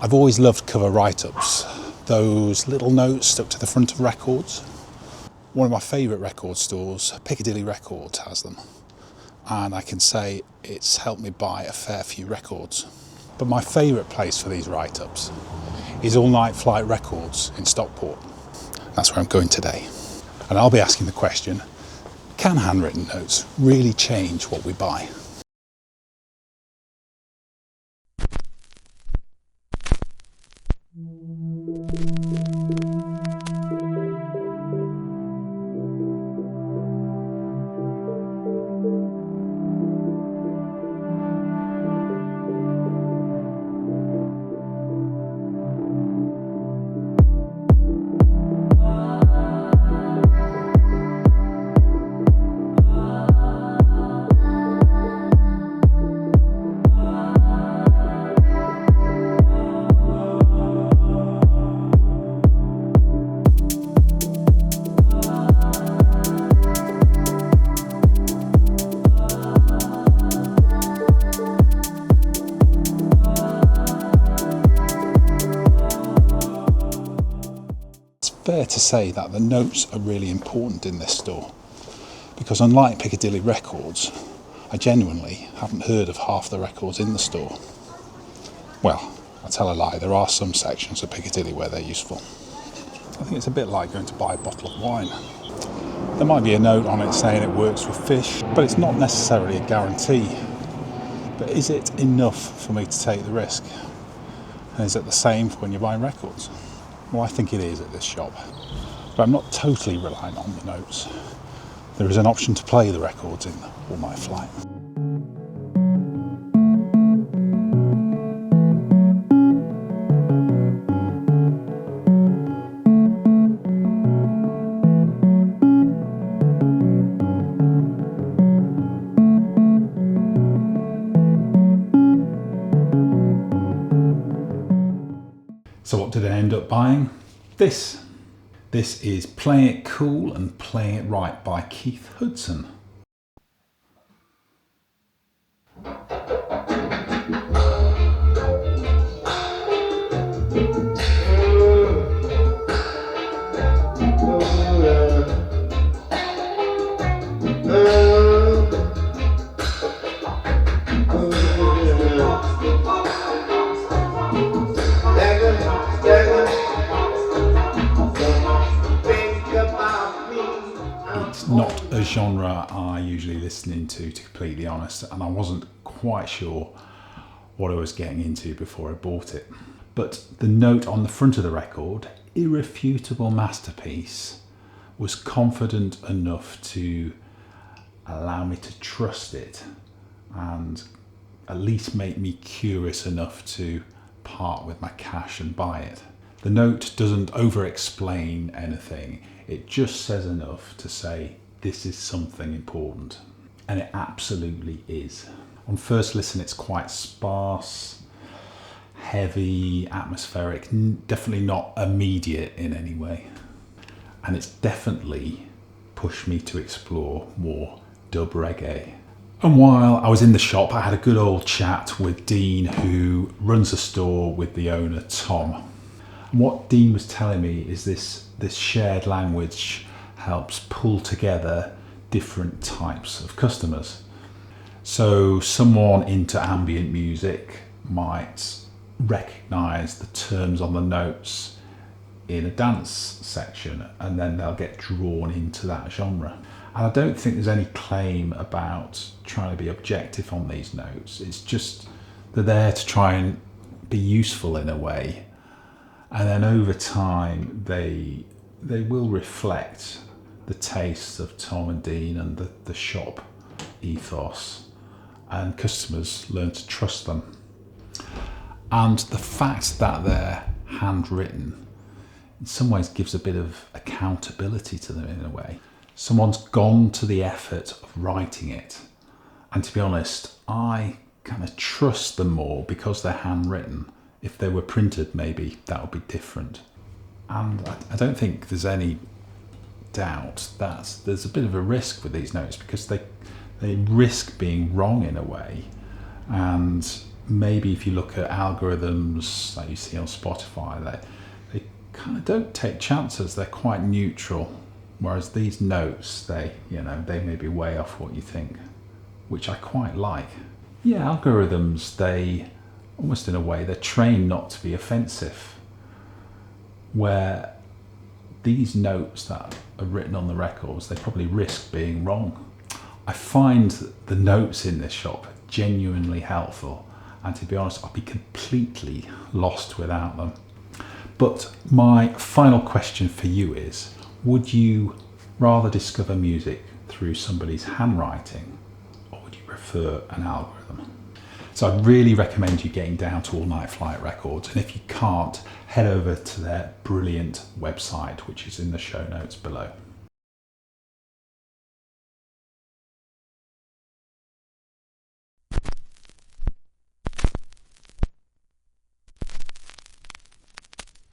I've always loved cover write-ups, those little notes stuck to the front of records. One of my favourite record stores, Piccadilly Records, has them, and I can say it's helped me buy a fair few records. But my favourite place for these write-ups is All Night Flight Records in Stockport. That's where I'm going today. And I'll be asking the question, can handwritten notes really change what we buy? Fair to say that the notes are really important in this store, because unlike Piccadilly Records, I genuinely haven't heard of half the records in the store. Well, I tell a lie, there are some sections of Piccadilly where they're useful. I think it's a bit like going to buy a bottle of wine. There might be a note on it saying it works with fish, but it's not necessarily a guarantee. But is it enough for me to take the risk? And is it the same when you're buying records? Well, I think it is at this shop, but I'm not totally reliant on the notes. There is an option to play the records in All Night Flight. So what did I end up buying? This. This is Playing It Cool and Playing It Right by Keith Hudson. It's not a genre I usually listen into, to be completely honest, and I wasn't quite sure what I was getting into before I bought it. But the note on the front of the record, irrefutable masterpiece, was confident enough to allow me to trust it and at least make me curious enough to part with my cash and buy it. The note doesn't over-explain anything. It just says enough to say this is something important, and it absolutely is. On first listen, it's quite sparse, heavy, atmospheric, definitely not immediate in any way. And it's definitely pushed me to explore more dub reggae. And while I was in the shop, I had a good old chat with Dean, who runs a store with the owner, Tom. And what Dean was telling me is this shared language helps pull together different types of customers. So someone into ambient music might recognise the terms on the notes in a dance section, and then they'll get drawn into that genre. And I don't think there's any claim about trying to be objective on these notes. It's just they're there to try and be useful in a way. And then over time, they will reflect the tastes of Tom and Dean and the shop ethos, and customers learn to trust them. And the fact that they're handwritten in some ways gives a bit of accountability to them in a way. Someone's gone to the effort of writing it, and to be honest, I kind of trust them more because they're handwritten. If they were printed, maybe that would be different. And I don't think there's any doubt that there's a bit of a risk with these notes, because they risk being wrong in a way, and maybe if you look at algorithms that you see on Spotify, they kind of don't take chances. They're quite neutral. Whereas these notes, they may be way off what you think, which I quite like. Yeah, algorithms, they almost in a way, they're trained not to be offensive, where these notes that are written on the records, they probably risk being wrong. I find the notes in this shop genuinely helpful, and to be honest, I'd be completely lost without them. But my final question for you is, would you rather discover music through somebody's handwriting, or would you prefer an algorithm? So I'd really recommend you getting down to All Night Flight Records, and if you can't, head over to their brilliant website, which is in the show notes below.